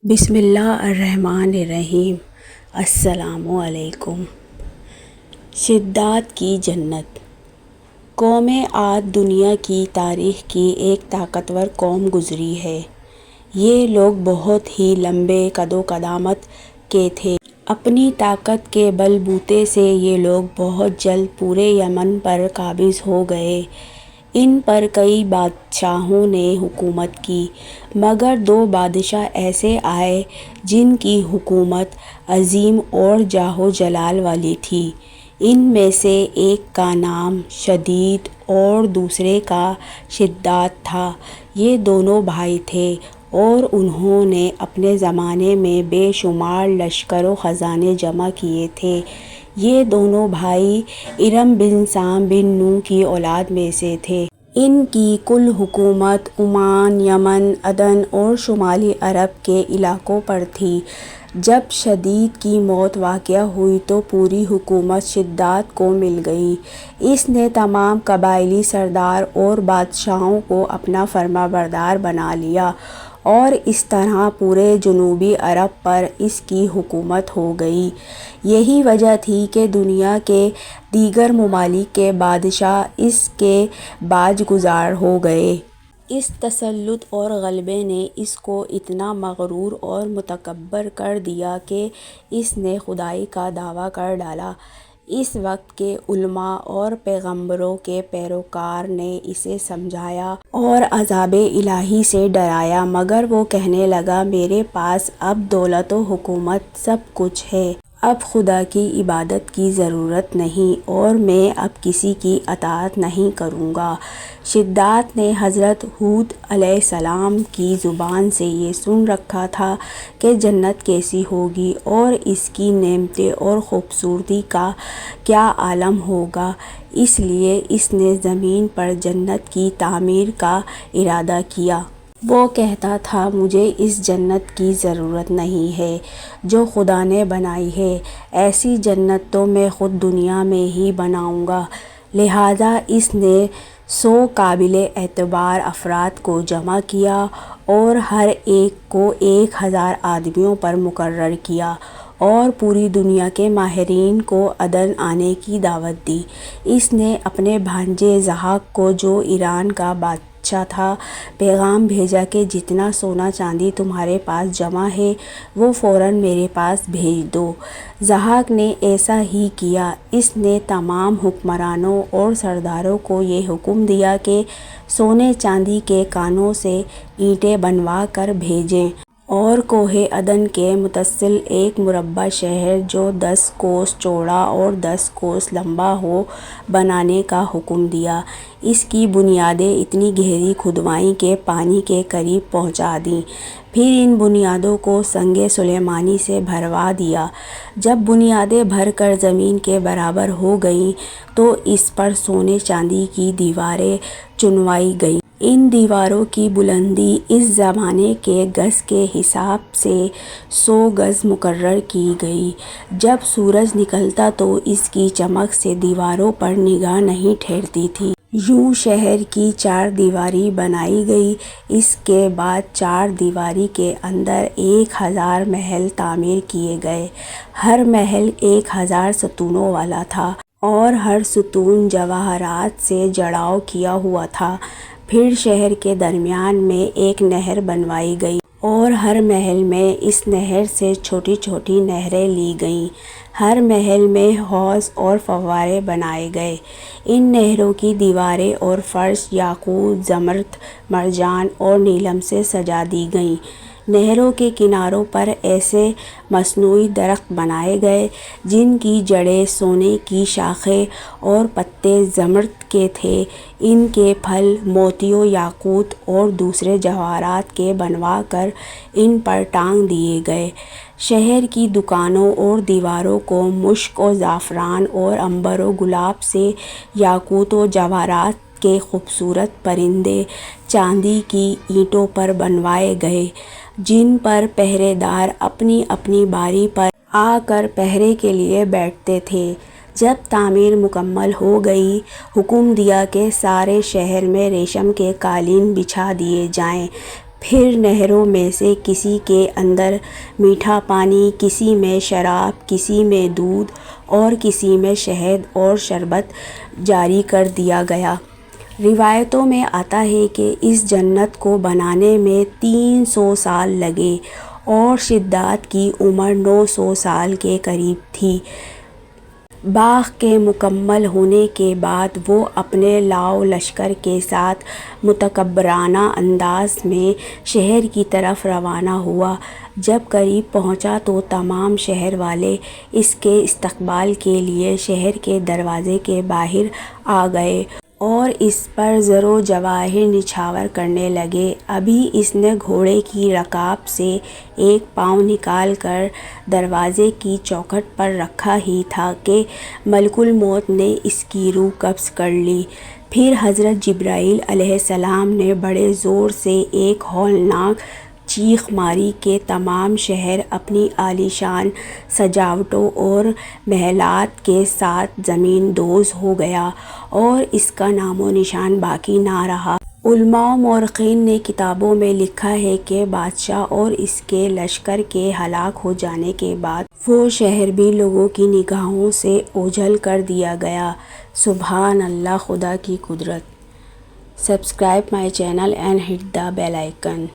بسم اللہ الرحمن الرحیم۔ السلام علیکم۔ شداد کی جنت۔ قوم عاد دنیا کی تاریخ کی ایک طاقتور قوم گزری ہے۔ یہ لوگ بہت ہی لمبے قد و قامت کے تھے۔ اپنی طاقت کے بل بوتے سے یہ لوگ بہت جلد پورے یمن پر قابض ہو گئے۔ ان پر کئی بادشاہوں نے حکومت کی، مگر دو بادشاہ ایسے آئے جن کی حکومت عظیم اور جاہ و جلال والی تھی۔ ان میں سے ایک کا نام شدید اور دوسرے کا شداد تھا۔ یہ دونوں بھائی تھے اور انہوں نے اپنے زمانے میں بے شمار لشکر و خزانے جمع کیے تھے۔ یہ دونوں بھائی ارم بن سام بن نوح کی اولاد میں سے تھے۔ ان کی کل حکومت عمان، یمن، عدن اور شمالی عرب کے علاقوں پر تھی۔ جب شدید کی موت واقع ہوئی تو پوری حکومت شداد کو مل گئی۔ اس نے تمام قبائلی سردار اور بادشاہوں کو اپنا فرمانبردار بنا لیا اور اس طرح پورے جنوبی عرب پر اس کی حکومت ہو گئی۔ یہی وجہ تھی کہ دنیا کے دیگر ممالک کے بادشاہ اس کے باج گزار ہو گئے۔ اس تسلط اور غلبے نے اس کو اتنا مغرور اور متکبر کر دیا کہ اس نے خدائی کا دعویٰ کر ڈالا۔ اس وقت کے علماء اور پیغمبروں کے پیروکار نے اسے سمجھایا اور عذاب الہی سے ڈرایا، مگر وہ کہنے لگا، میرے پاس اب دولت و حکومت سب کچھ ہے، اب خدا کی عبادت کی ضرورت نہیں اور میں اب کسی کی اطاعت نہیں کروں گا۔ شداد نے حضرت ہود علیہ السلام کی زبان سے یہ سن رکھا تھا کہ جنت کیسی ہوگی اور اس کی نعمتیں اور خوبصورتی کا کیا عالم ہوگا، اس لیے اس نے زمین پر جنت کی تعمیر کا ارادہ کیا۔ وہ کہتا تھا، مجھے اس جنت کی ضرورت نہیں ہے جو خدا نے بنائی ہے، ایسی جنت تو میں خود دنیا میں ہی بناؤں گا۔ لہٰذا اس نے 100 قابل اعتبار افراد کو جمع کیا اور ہر ایک کو 1000 آدمیوں پر مقرر کیا اور پوری دنیا کے ماہرین کو عدن آنے کی دعوت دی۔ اس نے اپنے بھانجے ضحاک کو، جو ایران کا بادشاہ تھا، پیغام بھیجا کہ جتنا سونا چاندی تمہارے پاس جمع ہے وہ فوراً میرے پاس بھیج دو۔ ضحاک نے ایسا ہی کیا۔ اس نے تمام حکمرانوں اور سرداروں کو یہ حکم دیا کہ سونے چاندی کے کانوں سے اینٹیں بنوا کر بھیجیں اور کوہ عدن کے متصل ایک مربع شہر جو 10 کوس چوڑا اور 10 کوس لمبا ہو بنانے کا حکم دیا۔ اس کی بنیادیں اتنی گہری کھدوائیں کہ پانی کے قریب پہنچا دیں۔ پھر ان بنیادوں کو سنگ سلیمانی سے بھروا دیا۔ جب بنیادیں بھر کر زمین کے برابر ہو گئیں تو اس پر سونے چاندی کی دیواریں چنوائی گئیں۔ ان دیواروں کی بلندی اس زمانے کے گز کے حساب سے 100 گز مقرر کی گئی۔ جب سورج نکلتا تو اس کی چمک سے دیواروں پر نگاہ نہیں ٹھہرتی تھی۔ یوں شہر کی 4 دیواری بنائی گئی۔ اس کے بعد 4 دیواری کے اندر 1000 محل تعمیر کیے گئے۔ ہر محل 1000 ستونوں والا تھا اور ہر ستون جواہرات سے جڑاؤ کیا ہوا تھا۔ پھر شہر کے درمیان میں ایک نہر بنوائی گئی اور ہر محل میں اس نہر سے چھوٹی چھوٹی نہریں لی گئیں۔ ہر محل میں حوض اور فوارے بنائے گئے۔ ان نہروں کی دیواریں اور فرش یاقوت، زمرد، مرجان اور نیلم سے سجا دی گئیں۔ نہروں کے کناروں پر ایسے مصنوعی درخت بنائے گئے جن کی جڑیں سونے کی شاخیں اور پتے زمرد کے تھے۔ ان کے پھل موتیوں، یاقوت اور دوسرے جواہرات کے بنوا کر ان پر ٹانگ دیے گئے۔ شہر کی دکانوں اور دیواروں کو مشک و زعفران اور عنبر و گلاب سے، یاقوت و جواہرات کے خوبصورت پرندے چاندی کی اینٹوں پر بنوائے گئے جن پر پہرے دار اپنی اپنی باری پر آ کر پہرے کے لیے بیٹھتے تھے۔ جب تعمیر مکمل ہو گئی، حکم دیا کہ سارے شہر میں ریشم کے قالین بچھا دیے جائیں۔ پھر نہروں میں سے کسی کے اندر میٹھا پانی، کسی میں شراب، کسی میں دودھ اور کسی میں شہد اور شربت جاری کر دیا گیا۔ روایتوں میں آتا ہے کہ اس جنت کو بنانے میں 300 سال لگے اور شداد کی عمر 900 سال کے قریب تھی۔ باغ کے مکمل ہونے کے بعد وہ اپنے لاؤ لشکر کے ساتھ متکبرانہ انداز میں شہر کی طرف روانہ ہوا۔ جب قریب پہنچا تو تمام شہر والے اس کے استقبال کے لیے شہر کے دروازے کے باہر آ گئے اور اس پر زر و جواہر نچھاور کرنے لگے۔ ابھی اس نے گھوڑے کی رکاب سے ایک پاؤں نکال کر دروازے کی چوکھٹ پر رکھا ہی تھا کہ ملک الموت نے اس کی روح قبض کر لی۔ پھر حضرت جبرائیل علیہ السلام نے بڑے زور سے ایک ہولناک چیخ ماری کہ تمام شہر اپنی عالیشان سجاوٹوں اور محلات کے ساتھ زمین دوز ہو گیا اور اس کا نام و نشان باقی نہ رہا۔ علماء و مورخین نے کتابوں میں لکھا ہے کہ بادشاہ اور اس کے لشکر کے ہلاک ہو جانے کے بعد وہ شہر بھی لوگوں کی نگاہوں سے اوجھل کر دیا گیا۔ سبحان اللہ، خدا کی قدرت۔ Subscribe my channel and hit the bell icon.